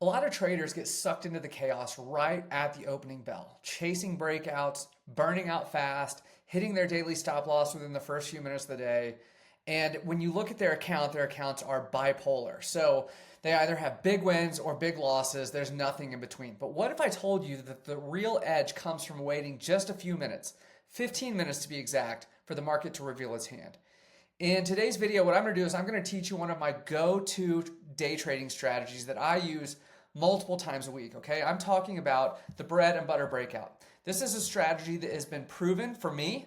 A lot of traders get sucked into the chaos right at the opening bell, chasing breakouts, burning out fast, hitting their daily stop loss within the first few minutes of the day. And when you look at their accounts are bipolar. So they either have big wins or big losses. There's nothing in between. But what if I told you that the real edge comes from waiting just a few minutes, 15 minutes to be exact, for the market to reveal its hand? In today's video, what I'm going to do is I'm going to teach you one of my go-to day trading strategies that I use multiple times a week, okay? I'm talking about the bread and butter breakout. This is a strategy that has been proven for me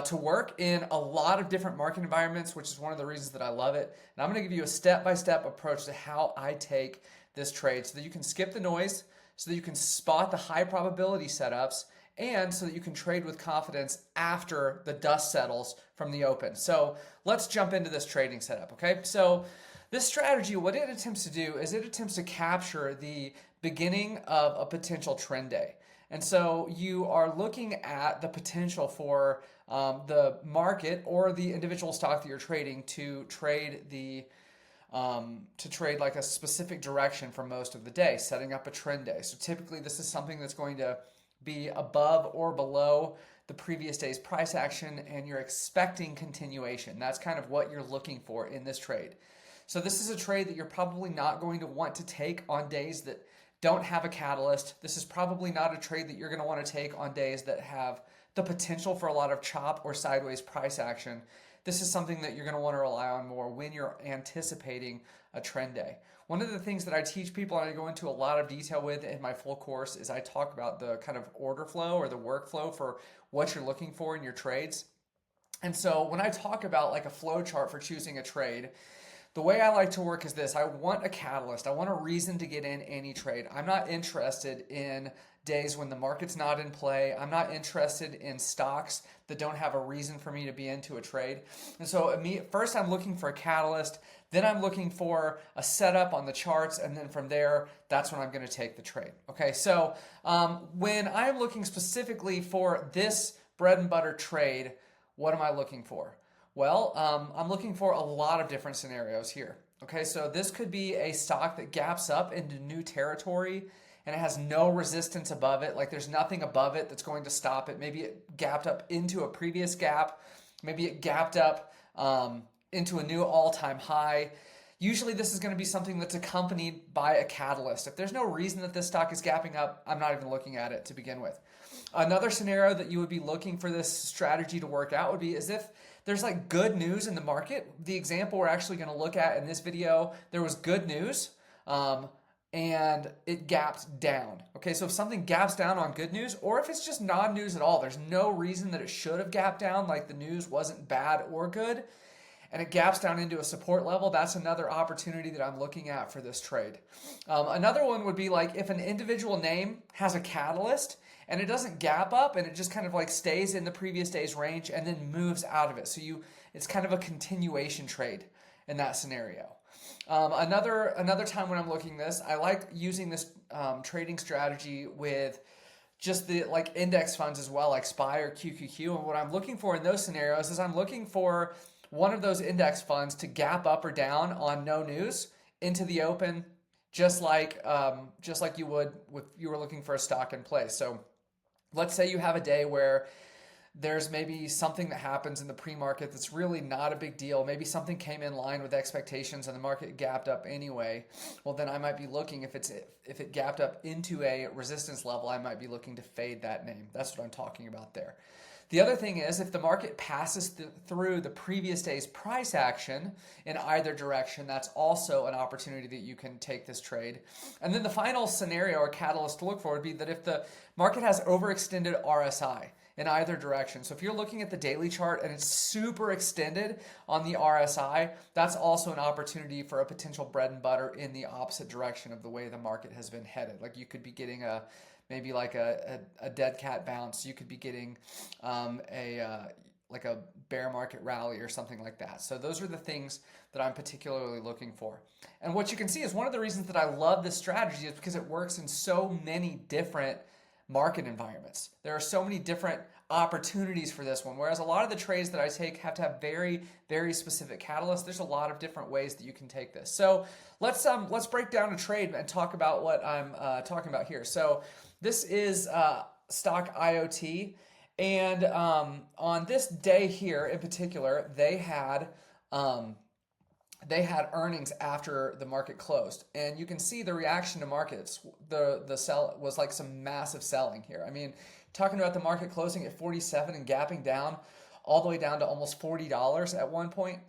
to work in a lot of different market environments, which is one of the reasons that I love it. And I'm going to give you a step-by-step approach to how I take this trade so that you can skip the noise, so that you can spot the high probability setups, and so that you can trade with confidence after the dust settles from the open. So let's jump into this trading setup, okay? So this strategy, what it attempts to do is it attempts to capture the beginning of a potential trend day. And so you are looking at the potential for the market or the individual stock that you're trading to trade like a specific direction for most of the day, setting up a trend day. So typically this is something that's going to be above or below the previous day's price action, and you're expecting continuation. That's kind of what you're looking for in this trade. So this is a trade that you're probably not going to want to take on days that don't have a catalyst. This is probably not a trade that you're going to want to take on days that have the potential for a lot of chop or sideways price action. This is something that you're going to want to rely on more when you're anticipating a trend day. One of the things that I teach people and I go into a lot of detail with in my full course is I talk about the kind of order flow or the workflow for what you're looking for in your trades. And so when I talk about like a flow chart for choosing a trade, the way I like to work is this. I want a catalyst. I want a reason to get in any trade. I'm not interested in days when the market's not in play. I'm not interested in stocks that don't have a reason for me to be into a trade. And so first I'm looking for a catalyst, then I'm looking for a setup on the charts, and then from there, that's when I'm going to take the trade. Okay, so when I'm looking specifically for this bread and butter trade, what am I looking for? Well, I'm looking for a lot of different scenarios here. Okay, so this could be a stock that gaps up into new territory and it has no resistance above it. Like there's nothing above it that's going to stop it. Maybe it gapped up into a previous gap. Maybe it gapped up into a new all-time high. Usually this is going to be something that's accompanied by a catalyst. If there's no reason that this stock is gapping up, I'm not even looking at it to begin with. Another scenario that you would be looking for this strategy to work out would be as if there's like good news in the market. The example we're actually going to look at in this video, there was good news and it gapped down. Okay, so if something gaps down on good news, or if it's just non-news at all, there's no reason that it should have gapped down, like the news wasn't bad or good, and it gaps down into a support level, that's another opportunity that I'm looking at for this trade. Another one would be like if an individual name has a catalyst and it doesn't gap up and it just kind of like stays in the previous day's range and then moves out of it. So it's kind of a continuation trade in that scenario. Another time when I'm looking this, I like using this trading strategy with just the like index funds as well, like SPY or QQQ. And what I'm looking for in those scenarios is I'm looking for one of those index funds to gap up or down on no news into the open, just like you would if you were looking for a stock in place. So let's say you have a day where there's maybe something that happens in the pre-market that's really not a big deal. Maybe something came in line with expectations and the market gapped up anyway. Well, then I might be looking, if it gapped up into a resistance level, I might be looking to fade that name. That's what I'm talking about there. The other thing is if the market passes through the previous day's price action in either direction, that's also an opportunity that you can take this trade. And then the final scenario or catalyst to look for would be that if the market has overextended RSI in either direction. So if you're looking at the daily chart and it's super extended on the RSI, that's also an opportunity for a potential bread and butter in the opposite direction of the way the market has been headed. Like you could be getting maybe like a dead cat bounce. You could be getting like a bear market rally or something like that. So those are the things that I'm particularly looking for. And what you can see is one of the reasons that I love this strategy is because it works in so many different market environments. There are so many different opportunities for this one. Whereas a lot of the trades that I take have to have very, very specific catalysts. There's a lot of different ways that you can take this. So let's break down a trade and talk about what I'm talking about here. So this is stock IoT, and on this day here in particular, they had earnings after the market closed, and you can see the reaction to markets. The sell was like some massive selling here. I mean, talking about the market closing at 47 and gapping down all the way down to almost $40 at one point.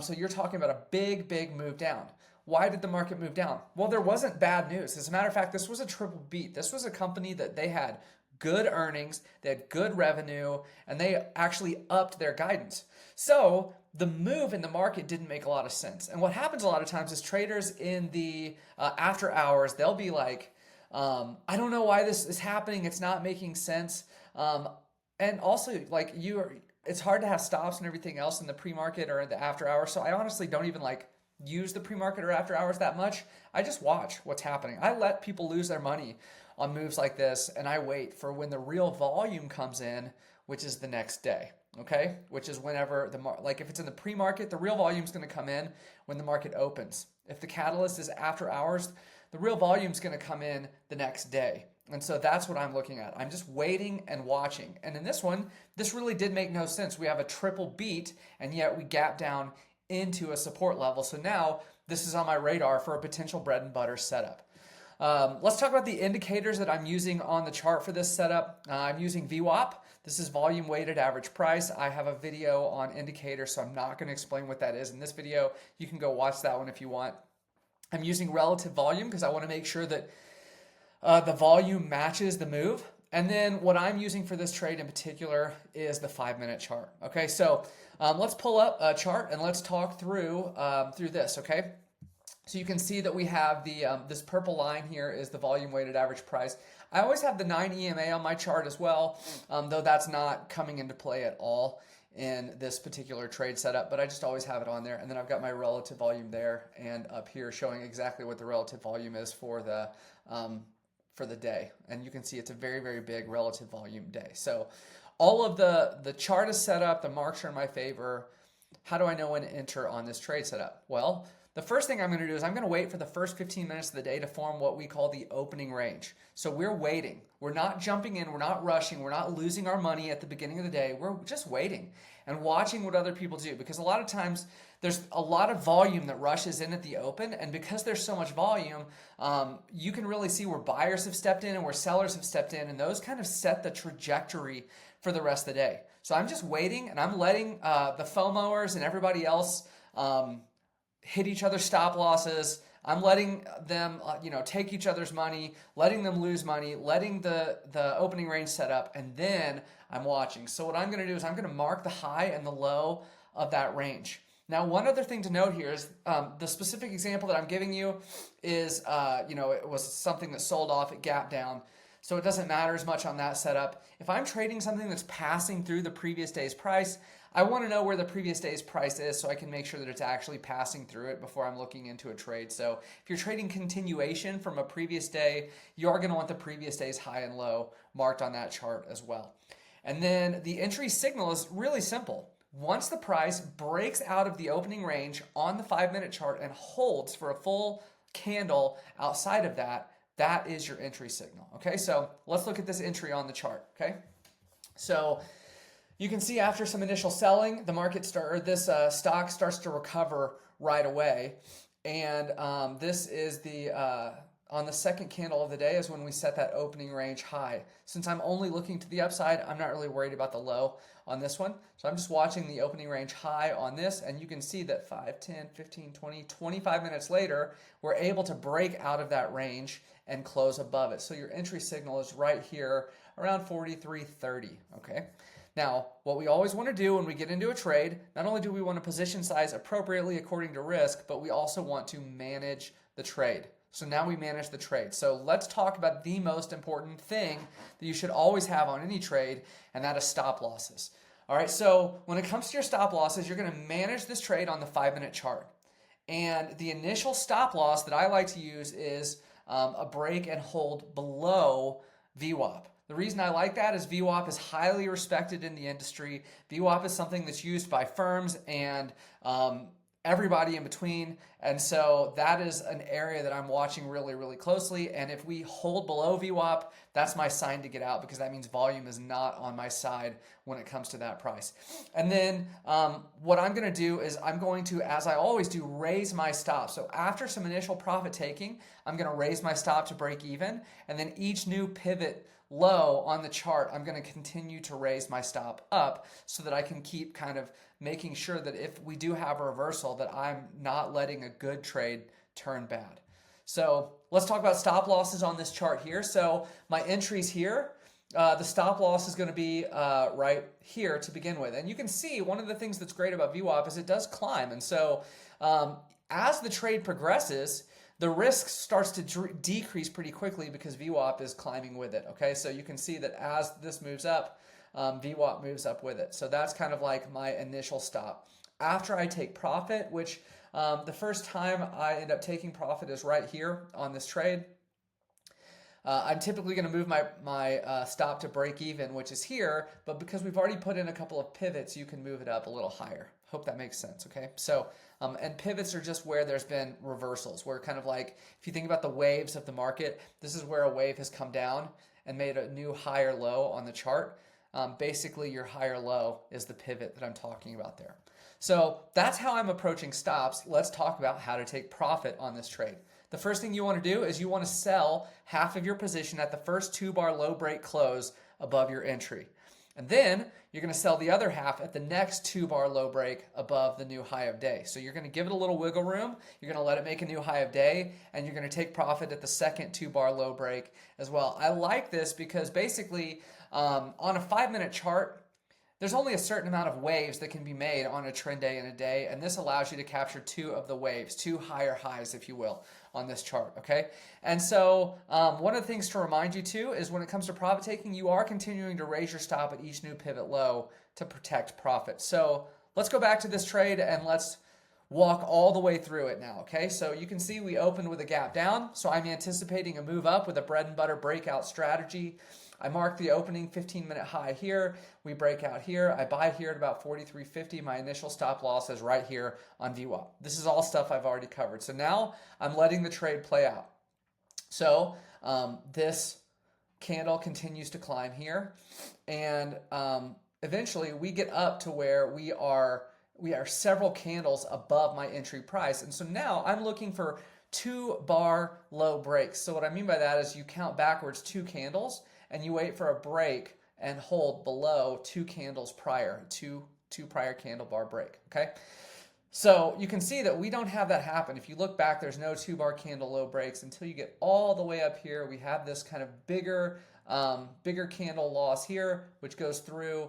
So you're talking about a big, big move down. Why did the market move down? Well, there wasn't bad news. As a matter of fact, this was a triple beat. This was a company that they had good earnings, they had good revenue, and they actually upped their guidance. So the move in the market didn't make a lot of sense. And what happens a lot of times is traders in the after hours, they'll be like, I don't know why this is happening. It's not making sense. And also, like, it's hard to have stops and everything else in the pre-market or in the after hours. So I honestly don't even like use the pre-market or after hours that much. I just watch what's happening. I let people lose their money on moves like this, and I wait for when the real volume comes in, which is the next day. Okay, which is whenever like if it's in the pre-market, the real volume is going to come in when the market opens. If the catalyst is after hours, the real volume is going to come in the next day. And so that's what I'm looking at. I'm just waiting and watching. And in this one, this really did make no sense. We have a triple beat, and yet we gap down into a support level. So now this is on my radar for a potential bread and butter setup. Let's talk about the indicators that I'm using on the chart for this setup. I'm using VWAP. This is volume weighted average price. I have a video on indicators, so I'm not going to explain what that is in this video. You can go watch that one if you want. I'm using relative volume because I want to make sure that the volume matches the move. And then what I'm using for this trade in particular is the 5-minute chart. Okay, so let's pull up a chart and let's talk through this. Okay. So you can see that we have the this purple line here is the volume weighted average price. I always have the 9 EMA on my chart as well, though that's not coming into play at all in this particular trade setup, but I just always have it on there. And then I've got my relative volume there and up here showing exactly what the relative volume is for the day. And you can see it's a very, very big relative volume day. So all of the chart is set up, the marks are in my favor. How do I know when to enter on this trade setup? Well, the first thing I'm going to do is I'm going to wait for the first 15 minutes of the day to form what we call the opening range. So we're waiting. We're not jumping in. We're not rushing. We're not losing our money at the beginning of the day. We're just waiting and watching what other people do, because a lot of times there's a lot of volume that rushes in at the open, and because there's so much volume, you can really see where buyers have stepped in and where sellers have stepped in, and those kind of set the trajectory for the rest of the day. So I'm just waiting, and I'm letting the FOMOers and everybody else hit each other's stop losses. I'm letting them, take each other's money, letting them lose money, letting the opening range set up, and then I'm watching. So what I'm going to do is I'm going to mark the high and the low of that range. Now, one other thing to note here is the specific example that I'm giving you is, it was something that sold off, it gapped down. So it doesn't matter as much on that setup. If I'm trading something that's passing through the previous day's price, I want to know where the previous day's price is so I can make sure that it's actually passing through it before I'm looking into a trade. So if you're trading continuation from a previous day, you're going to want the previous day's high and low marked on that chart as well. And then the entry signal is really simple. Once the price breaks out of the opening range on the 5-minute chart and holds for a full candle outside of that, that is your entry signal. Okay, so let's look at this entry on the chart. Okay, so you can see after some initial selling, the market stock starts to recover right away, and this is on the second candle of the day is when we set that opening range high. Since I'm only looking to the upside, I'm not really worried about the low on this one. So I'm just watching the opening range high on this, and you can see that 5, 10, 15, 20, 25 minutes later, we're able to break out of that range and close above it. So your entry signal is right here around 43.30, okay? Now, what we always want to do when we get into a trade, not only do we want to position size appropriately according to risk, but we also want to manage the trade. So now we manage the trade. So let's talk about the most important thing that you should always have on any trade, and that is stop losses. All right, so when it comes to your stop losses, you're going to manage this trade on the 5-minute chart. And the initial stop loss that I like to use is a break and hold below VWAP. The reason I like that is VWAP is highly respected in the industry. VWAP is something that's used by firms and everybody in between. And so that is an area that I'm watching really, really closely. And if we hold below VWAP, that's my sign to get out, because that means volume is not on my side when it comes to that price. And then what I'm going to do is I'm going to, as I always do, raise my stop. So after some initial profit taking, I'm going to raise my stop to break even. And then each new pivot low on the chart, I'm going to continue to raise my stop up so that I can keep kind of making sure that if we do have a reversal, that I'm not letting a good trade turn bad. So let's talk about stop losses on this chart here. So my entries here, the stop loss is going to be right here to begin with. And you can see one of the things that's great about VWAP is it does climb. And so as the trade progresses, the risk starts to decrease pretty quickly because VWAP is climbing with it. Okay, so you can see that as this moves up, VWAP moves up with it. So that's kind of like my initial stop. After I take profit, which the first time I end up taking profit is right here on this trade. I'm typically going to move my stop to break even, which is here, but because we've already put in a couple of pivots, you can move it up a little higher. Hope that makes sense, okay? So, and pivots are just where there's been reversals, where kind of like, if you think about the waves of the market, this is where a wave has come down and made a new higher low on the chart. Basically, your higher low is the pivot that I'm talking about there. So that's how I'm approaching stops. Let's talk about how to take profit on this trade. The first thing you want to do is you want to sell half of your position at the first 2-bar low break close above your entry. And then you're going to sell the other half at the next 2-bar low break above the new high of day. So you're going to give it a little wiggle room. You're going to let it make a new high of day, and you're going to take profit at the second 2-bar low break as well. I like this because basically on a 5-minute chart, there's only a certain amount of waves that can be made on a trend day in a day, and this allows you to capture 2 of the waves, 2 higher highs, if you will, on this chart, okay? And so one of the things to remind you too is when it comes to profit taking, you are continuing to raise your stop at each new pivot low to protect profit. So let's go back to this trade and let's walk all the way through it now, okay? So you can see we opened with a gap down, so I'm anticipating a move up with a bread and butter breakout strategy. I mark the opening 15-minute high here. We break out here. I buy here at about 43.50. My initial stop loss is right here on VWAP. This is all stuff I've already covered. So now I'm letting the trade play out. So this candle continues to climb here, and eventually we get up to where we are several candles above my entry price. And so now I'm looking for 2-bar low breaks. So what I mean by that is you count backwards 2 candles and you wait for a break and hold below 2 candles prior, two prior candle bar break, okay? So you can see that we don't have that happen. If you look back, there's no 2-bar candle low breaks until you get all the way up here. We have this kind of bigger candle loss here, which goes through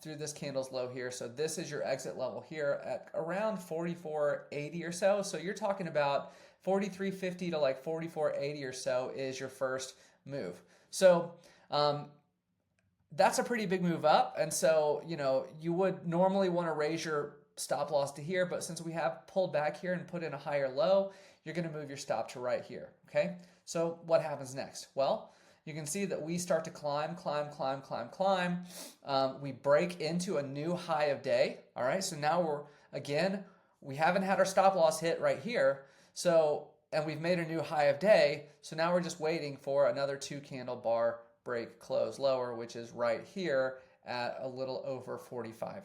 this candle's low here. So this is your exit level here at around 44.80 or so. So you're talking about 43.50 to like 44.80 or so is your first move. So that's a pretty big move up. And so, you know, you would normally want to raise your stop loss to here, but since we have pulled back here and put in a higher low, you're going to move your stop to right here. Okay. So what happens next? Well, you can see that we start to climb. We break into a new high of day. All right. So now we haven't had our stop loss hit right here. So, and we've made a new high of day. So now we're just waiting for another 2 candle bar break close lower, which is right here at a little over $45.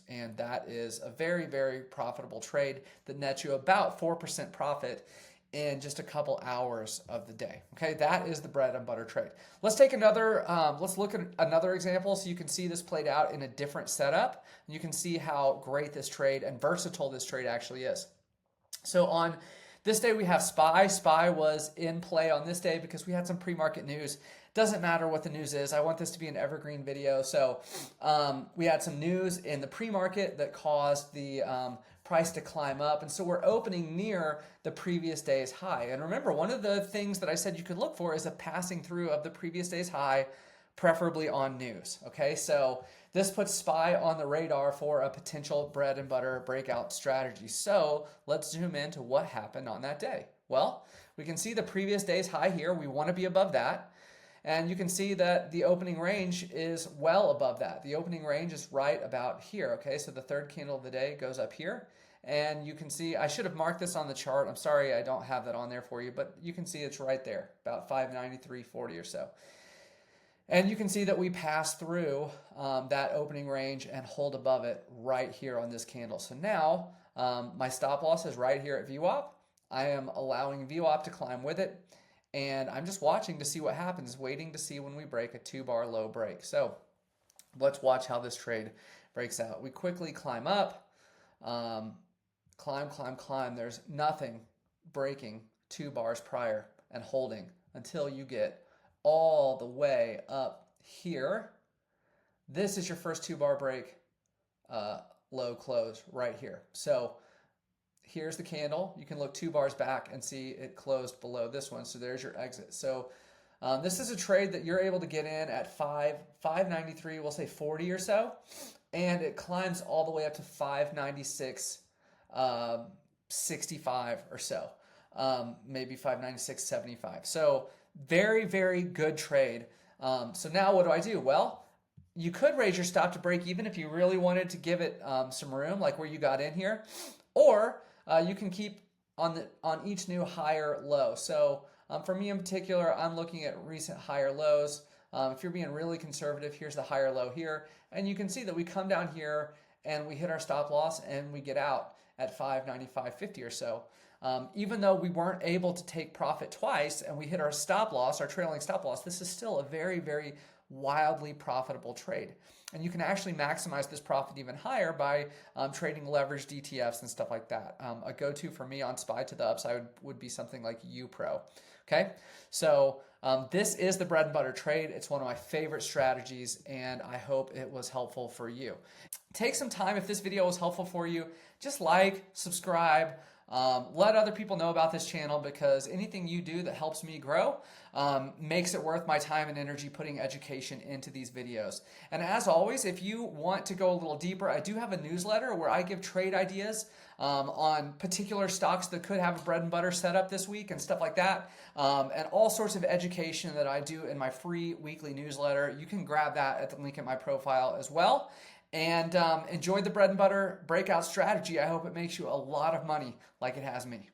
And that is a very, very profitable trade that nets you about 4% profit in just a couple hours of the day. Okay, that is the bread and butter trade. Let's take another, let's look at another example so you can see this played out in a different setup. And you can see how great this trade and versatile this trade actually is. So on this day we have SPY. SPY was in play on this day because we had some pre-market news. Doesn't matter what the news is. I want this to be an evergreen video. So we had some news in the pre-market that caused the price to climb up. And so we're opening near the previous day's high. And remember, one of the things that I said you could look for is a passing through of the previous day's high, preferably on news. Okay, so this puts SPY on the radar for a potential bread and butter breakout strategy. So let's zoom into what happened on that day. Well, we can see the previous day's high here. We want to be above that. And you can see that the opening range is well above that. The opening range is right about here, okay? So the third candle of the day goes up here. And you can see, I should have marked this on the chart. I'm sorry I don't have that on there for you, but you can see it's right there, about 593.40 or so. And you can see that we pass through that opening range and hold above it right here on this candle. So now my stop loss is right here at VWAP. I am allowing VWAP to climb with it. And I'm just watching to see what happens, waiting to see when we break a 2-bar low break. So let's watch how this trade breaks out. We quickly climb up, climb. There's nothing breaking 2 bars prior and holding until you get all the way up here. This is your first 2-bar break, low close right here. So here's the candle. You can look 2 bars back and see it closed below this one. So there's your exit. So this is a trade that you're able to get in at 593, we'll say 40 or so, and it climbs all the way up to 596.65 or so, maybe 596.75. So very, very good trade. So now what do? Well, you could raise your stop to break even if you really wanted to give it some room, like where you got in here, or you can keep on each new higher low. So for me in particular, I'm looking at recent higher lows. If you're being really conservative, here's the higher low here. And you can see that we come down here and we hit our stop loss and we get out at 595.50 or so. Even though we weren't able to take profit twice and we hit our stop loss, our trailing stop loss, this is still a very, very wildly profitable trade. And you can actually maximize this profit even higher by trading leveraged ETFs and stuff like that. A go-to for me on SPY to the upside would be something like UPRO. Okay, so this is the bread and butter trade. It's one of my favorite strategies, and I hope it was helpful for you. Take some time, if this video was helpful for you, just like, subscribe, let other people know about this channel, because anything you do that helps me grow makes it worth my time and energy putting education into these videos. And as always, if you want to go a little deeper, I do have a newsletter where I give trade ideas on particular stocks that could have a bread and butter setup this week and stuff like that, and all sorts of education that I do in my free weekly newsletter. You can grab that at the link in my profile as well. And enjoy the bread and butter breakout strategy. I hope it makes you a lot of money like it has me.